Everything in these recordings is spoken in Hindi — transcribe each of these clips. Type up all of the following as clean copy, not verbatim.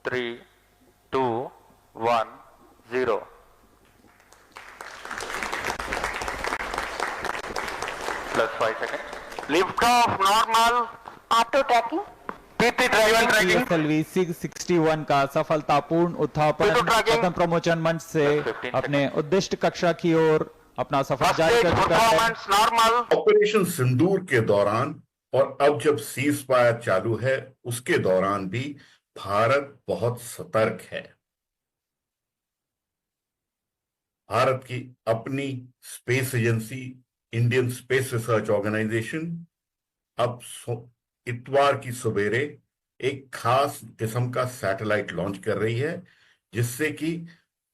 3, 2, 1, 0. Plus 5 seconds. Lift off normal. Auto tracking. PT driver tracking. PSLV 661 का सफलतापूर्ण उत्थापन पतन प्रमोचन मंच से अपने उद्दिष्ट कक्षा की ओर अपना सफर जारी कर चुका है। Performance normal. ऑपरेशन सिंदूर के दौरान और अब जब सीज फायर चालू है उसके दौरान भी भारत बहुत सतर्क है। भारत की अपनी space agency Indian space research organisation अब इतवार की सवेरे एक खास किस्म का सैटेलाइट लॉन्च कर रही है जिससे कि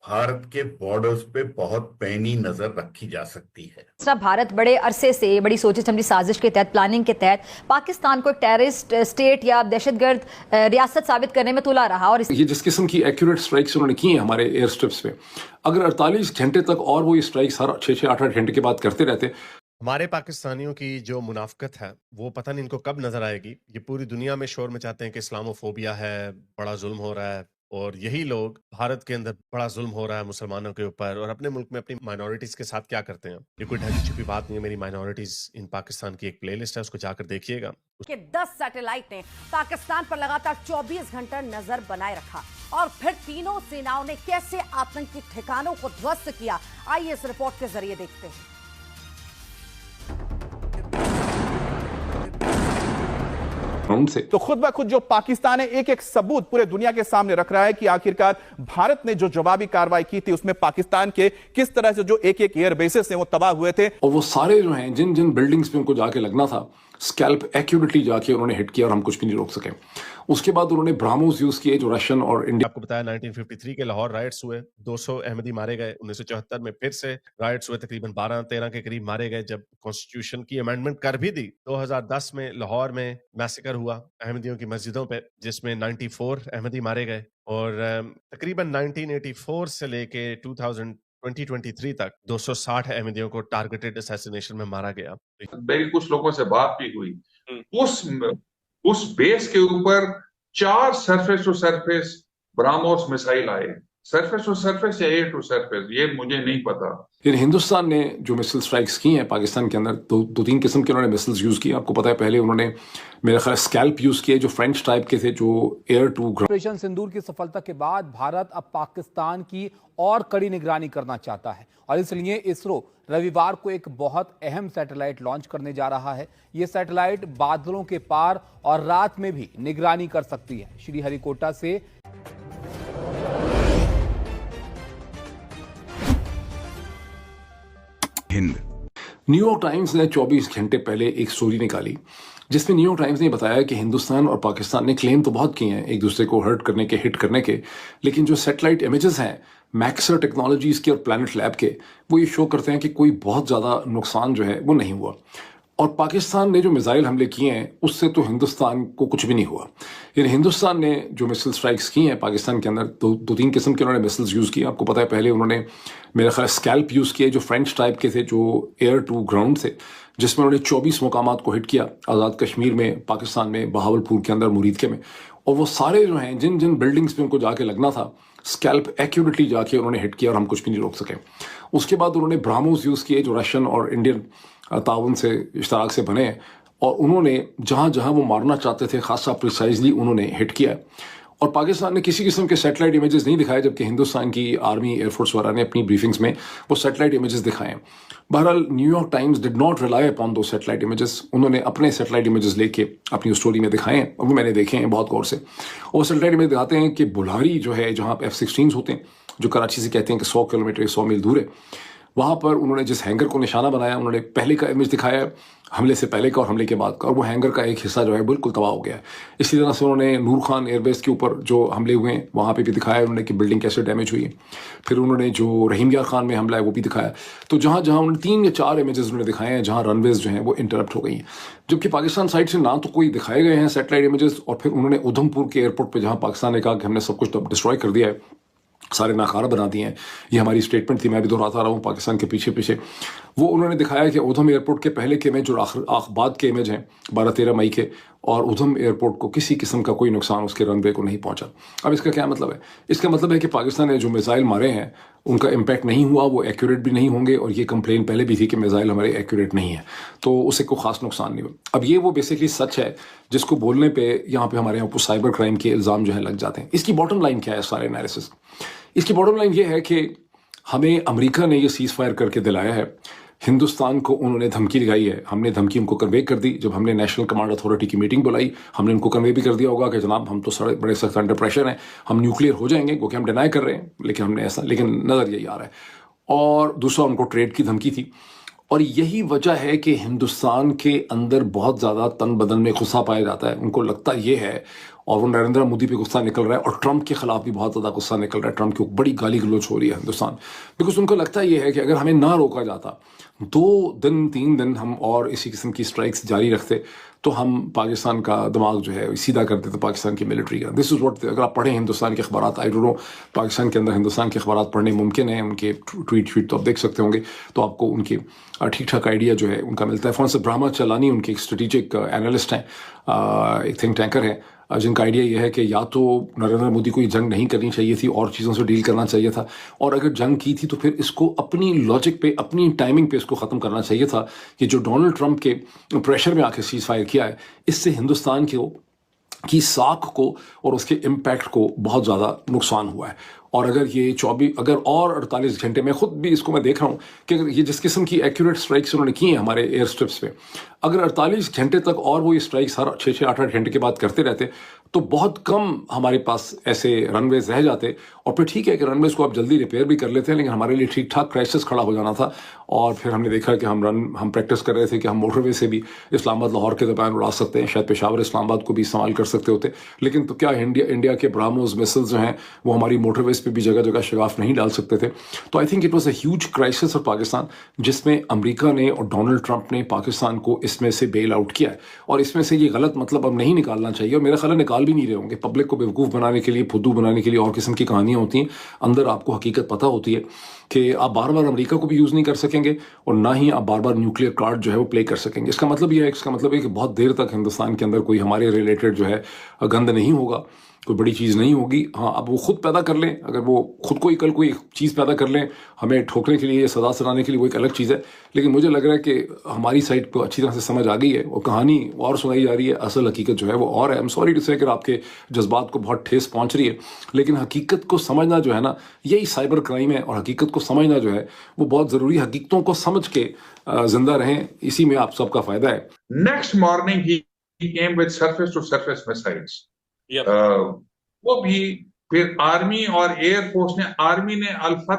भारत के बॉर्डर्स पे बहुत पैनी नजर रखी जा सकती है। भारत बड़े अरसे से बड़ी सोची समझी साजिश के तहत, प्लानिंग के तहत पाकिस्तान को टेररिस्ट स्टेट या दहशतगर्द रियासत साबित करने में तुला रहा। और ये जिस किस्म की एक्यूरेट स्ट्राइक्स उन्होंने की हैं हमारे एयर स्ट्रिप्स पे, अगर 48 घंटे तक और वो ये स्ट्राइक्स हर 6-6, 8-8 घंटे के बाद करते रहते, हमारे पाकिस्तानियों की जो मुनाफकत है वो पता नहीं इनको कब नजर आएगी। ये पूरी दुनिया में शोर मचाते हैं कि इस्लामोफोबिया है, बड़ा जुल्म हो रहा है, और यही लोग भारत के अंदर बड़ा जुल्म हो रहा है मुसलमानों के ऊपर और अपने मुल्क में अपनी माइनॉरिटीज के साथ क्या करते हैं। ये कोई ढकी छुपी बात नहीं है। मेरी माइनॉरिटीज इन पाकिस्तान की एक प्लेलिस्ट है, उसको जाकर देखिएगा। के 10 सैटेलाइट ने पाकिस्तान पर लगातार 24 घंटा नजर बनाए रखा और फिर तीनों सेनाओं ने कैसे आतंकी ठिकानों को ध्वस्त किया, आइए इस रिपोर्ट के जरिए देखते हैं। से तो खुद ब खुद जो पाकिस्तान है एक एक सबूत पूरे दुनिया के सामने रख रहा है कि आखिरकार भारत ने जो जवाबी कार्रवाई की थी उसमें पाकिस्तान के किस तरह से जो एक एक एयर बेसेस हैं वो तबाह हुए थे। और वो सारे जो हैं जिन जिन बिल्डिंग्स पे उनको जाके लगना था, स्कैल्प एक्यूरेटली जाके उन्होंने हिट किया और हम कुछ भी नहीं रोक सके। उसके बाद उन्होंने ब्राह्मोस यूज किए जो रशियन और इंडिया। आपको बताया 1953 के लाहौर राइट्स हुए, 200 अहमदी मारे गए। 1974 में फिर से राइट्स हुए, तकरीबन 12-13 के करीब मारे गए जब कॉन्स्टिट्यूशन की अमेंडमेंट कर भी दी। 2010 में लाहौर में मैसेकर हुआ अहमदियों की मस्जिदों पे जिसमें 94 अहमदी मारे गए। और तकरीबन 1984 से लेके 2023 तक 260 अहमदियों को टारगेटेड असैसिनेशन में मारा गया। मेरी कुछ लोगों से बात भी हुई, उस बेस के ऊपर 4 surface to surface BrahMos missile आए। सरफेस टू सरफेस या एयर टू सरफेस ये मुझे नहीं पता। फिर हिंदुस्तान ने जो मिसाइल स्ट्राइक्स की हैं पाकिस्तान के अंदर, दो तीन किस्म के उन्होंने मिसाइल्स यूज किए। आपको पता है पहले उन्होंने मेरा ख्याल स्कैल्प यूज किए जो फ्रेंच टाइप के थे, जो एयर टू ग्राउंड। ऑपरेशन सिंदूर की सफलता के बाद भारत अब पाकिस्तान की और कड़ी निगरानी करना चाहता है और इसलिए इसरो रविवार को एक बहुत अहम सैटेलाइट लॉन्च करने जा रहा है। यह सैटेलाइट बादलों के पार और रात में भी निगरानी कर सकती है। श्रीहरिकोटा से न्यूयॉर्क टाइम्स ने 24 घंटे पहले एक स्टोरी निकाली जिसमें न्यूयॉर्क टाइम्स ने बताया कि हिंदुस्तान और पाकिस्तान ने क्लेम तो बहुत किए हैं एक दूसरे को हर्ट करने के, हिट करने के, लेकिन जो सैटेलाइट इमेजेस हैं मैक्सर टेक्नोलॉजीज के और प्लैनेट लैब के, वो ये शो करते हैं कि कोई बहुत ज़्यादा नुकसान जो है वो नहीं हुआ। और पाकिस्तान ने जो मिसाइल हमले किए हैं उससे तो हिंदुस्तान को कुछ भी नहीं हुआ। यानी हिंदुस्तान ने जो मिसाइल स्ट्राइक्स की हैं पाकिस्तान के अंदर, दो तीन किस्म के उन्होंने मिसाइल्स यूज़ किए। आपको पता है पहले उन्होंने मेरा ख्याल स्कैल्प यूज़ किए जो फ्रेंच टाइप के थे, जो एयर टू ग्राउंड थे, जिसमें उन्होंने 24 मुकामात को हिट किया आज़ाद कश्मीर में, पाकिस्तान में, बहावलपुर के अंदर, मुरीदके में। और वो सारे जो हैं जिन जिन बिल्डिंग्स पे उनको जाके लगना था, स्कैल्प एक्यूरेटली जाके उन्होंने हिट किया और हम कुछ भी नहीं रोक सके। उसके बाद उन्होंने ब्राह्मोस यूज़ किए जो रशियन और इंडियन ताउन से इश्तराक से बने, और उन्होंने जहाँ जहाँ वो मारना चाहते थे खासा प्रिसाइजली उन्होंने हिट किया। और पाकिस्तान ने किसी किस्म के सैटेलाइट इमेजेस नहीं दिखाए, जबकि हिंदुस्तान की आर्मी एयरफोर्स वाला ने अपनी ब्रीफिंग्स में वो सैटेलाइट इमेजेस दिखाए। बहरहाल New York times did not rely upon दो सैटेलाइट इमेजेस। उन्होंने अपने सैटेलाइट इमेजेस लेके अपनी स्टोरी में दिखाए हैं और वो मैंने देखे हैं बहुत गौर से। और सैटेलाइट इमेज दिखाते हैं कि बुल्हारी जो है, जहाँ F-16 होते हैं, जो कराची से कहते हैं कि 100 किलोमीटर 100 मील दूर है, वहाँ पर उन्होंने जिस हैंगर को निशाना बनाया, उन्होंने पहले का इमेज दिखाया हमले से पहले का और हमले के बाद का, और वो हैंगर का एक हिस्सा जो है बिल्कुल तबाह हो गया है। इसी तरह से उन्होंने नूर खान एयरबेस के ऊपर जो हमले हुए हैं वहाँ पे भी दिखाया उन्होंने कि बिल्डिंग कैसे डैमेज हुई है। फिर उन्होंने जो रहीम यार खान में हमला है वो भी दिखाया। तो जहाँ जहाँ उन्होंने 3 या 4 इमेजेस उन्होंने दिखाए हैं जहाँ रनवेज जो हैं वो इंटरप्ट हो गई हैं, जबकि पाकिस्तान साइड से ना तो कोई दिखाए गए हैं सैटेलाइट इमेजेस। और फिर उन्होंने उधमपुर के एयरपोर्ट पर जहाँ पाकिस्तान ने कहा कि हमने सब कुछ डिस्ट्रॉय कर दिया है, सारे नाकारा बना दिए हैं, ये हमारी स्टेटमेंट थी, मैं भी दोहराता रहा हूँ पाकिस्तान के पीछे पीछे, वो उन्होंने दिखाया कि उधम एयरपोर्ट के पहले के इमेज और बाद के इमेज हैं 12-13 मई के, और उधम एयरपोर्ट को किसी किस्म का कोई नुकसान उसके रनवे को नहीं पहुंचा। अब इसका क्या मतलब है? इसका मतलब है कि पाकिस्तान ने जो मिसाइल मारे हैं उनका इम्पैक्ट नहीं हुआ, वो एक्यूरेट भी नहीं होंगे, और ये कंप्लेन पहले भी थी कि मिसाइल हमारे एक्यूरेट नहीं है, तो उससे कोई खास नुकसान नहीं हुआ। अब ये वो बेसिकली सच है जिसको बोलने पे यहाँ पे हमारे यहाँ पर साइबर क्राइम के इल्ज़ाम जो है लग जाते हैं। इसकी बॉटम लाइन क्या है सारे एनालिसिस? इसकी बॉटम लाइन ये है कि हमें अमेरिका ने ये सीज फायर करके दिलाया है, हिंदुस्तान को उन्होंने धमकी लगाई है, हमने धमकी उनको कन्वे कर दी। जब हमने नेशनल कमांड अथॉरिटी की मीटिंग बुलाई, हमने उनको कन्वे भी कर दिया होगा कि जनाब हम तो बड़े सख्त अंडर प्रेशर हैं, हम न्यूक्लियर हो जाएंगे, क्योंकि हम डिनाई कर रहे हैं, लेकिन नज़र यही आ रहा है। और दूसरा, उनको ट्रेड की धमकी थी, और यही वजह है कि हिंदुस्तान के अंदर बहुत ज़्यादा तन बदन में गुस्सा पाया जाता है। उनको लगता ये है, और वो नरेंद्र मोदी पे गुस्सा निकल रहा है, और ट्रंप के खिलाफ भी बहुत ज़्यादा गुस्सा निकल रहा है। ट्रंप की बड़ी गाली गलौज हो रही है हिंदुस्तान, बिकॉज उनको लगता ये है कि अगर हमें ना रोका जाता, 2 दिन 3 दिन हम और इसी किस्म की स्ट्राइक्स जारी रखते, तो हम पाकिस्तान का दिमाग जो है सीधा कर देते पाकिस्तान की मिलिट्री का। दिस इज़ व्हाट, अगर आप पढ़ें हिंदुस्तान के अखबार, आई डोंट नो पाकिस्तान के अंदर हिंदुस्तान के अखबार पढ़ने मुमकिन है, उनके ट्वीट तो आप देख सकते होंगे, तो आपको उनकी ठीक ठाक आइडिया जो है उनका मिलता है। फॉन्स ब्राह्मा चलानी उनके एक स्ट्रेटेजिक एनालिस्ट हैं, एक थिंक टैंकर है, जिनका आइडिया यह है कि या तो नरेंद्र मोदी को ये जंग नहीं करनी चाहिए थी और चीज़ों से डील करना चाहिए था, और अगर जंग की थी तो फिर इसको अपनी लॉजिक पे, अपनी टाइमिंग पे इसको ख़त्म करना चाहिए था। कि जो डोनाल्ड ट्रंप के प्रेशर में आके सीज फायर किया है, इससे हिंदुस्तान की साख को और उसके इम्पैक्ट को बहुत ज़्यादा नुकसान हुआ है। और अगर ये 48 घंटे में खुद भी इसको मैं देख रहा हूँ कि अगर ये जिस किस्म की एक्यूरेट स्ट्राइक्स उन्होंने की हैं हमारे एयर स्ट्रिप्स पे, अगर 48 घंटे तक और वो ये स्ट्राइक्स हर 6-6, 8-8 घंटे के बाद करते रहते, तो बहुत कम हमारे पास ऐसे रनवेज रह जाते। और फिर ठीक है कि रनवेज को आप जल्दी रिपेयर भी कर लेते हैं, लेकिन हमारे लिए ठीक ठाक क्राइसिस खड़ा हो जाना था। और फिर हमने देखा कि हम प्रैक्टिस कर रहे थे कि हम मोटरवे से भी इस्लामाबाद लाहौर के दरमियान उड़ा सकते हैं, शायद पेशावर इस्लामाबाद को भी इस्तेमाल कर सकते होते, लेकिन तो क्या इंडिया के ब्राह्मोस मिसाइल्स जो हैं वो हमारी मोटरवेज पे भी जगह जगह शगाफ नहीं डाल सकते थे। तो I think it was a huge crisis for Pakistan, जिसमें अमेरिका ने और डोनाल्ड ट्रंप ने पाकिस्तान को इसमें से बेल आउट किया है। और इसमें से ये गलत मतलब अब नहीं निकालना चाहिए, और मेरा ख्याल निकाल भी नहीं रहे होंगे। पब्लिक को बेवकूफ़ बनाने के लिए, फुद्दू बनाने के लिए और किस्म की कहानियाँ होती हैं, अंदर आपको हकीकत पता होती है कि आप बार बार अमेरिका को भी यूज़ नहीं कर सकेंगे, और ना ही आप बार बार न्यूक्लियर कार्ड जो है वो प्ले कर सकेंगे। इसका मतलब ये है, कि बहुत देर तक हिंदुस्तान के अंदर कोई हमारे रिलेटेड जो है गंद नहीं होगा, कोई बड़ी चीज़ नहीं होगी। हाँ, अब वो खुद पैदा कर लें, अगर वो खुद को ही कल कोई चीज़ पैदा कर लें हमें ठोकने के लिए, सजा सुनाने के लिए, वो एक अलग चीज़ है। लेकिन मुझे लग रहा है कि हमारी साइड को अच्छी तरह से समझ आ गई है, और कहानी और सुनाई जा रही है, असल हकीकत जो है वो और है। आई एम सॉरी टू से कि आपके जज्बात को बहुत ठेस पहुँच रही है, लेकिन हकीकत को समझना जो है ना, यही साइबर क्राइम है, और हकीकत को समझना जो है वो बहुत ज़रूरी। हकीकतों को समझ के जिंदा रहें, इसी में आप सबका फ़ायदा है। Next morning he came with surface to surface missiles. वो भी फिर आर्मी और एयरफोर्स ने, आर्मी ने अल्फा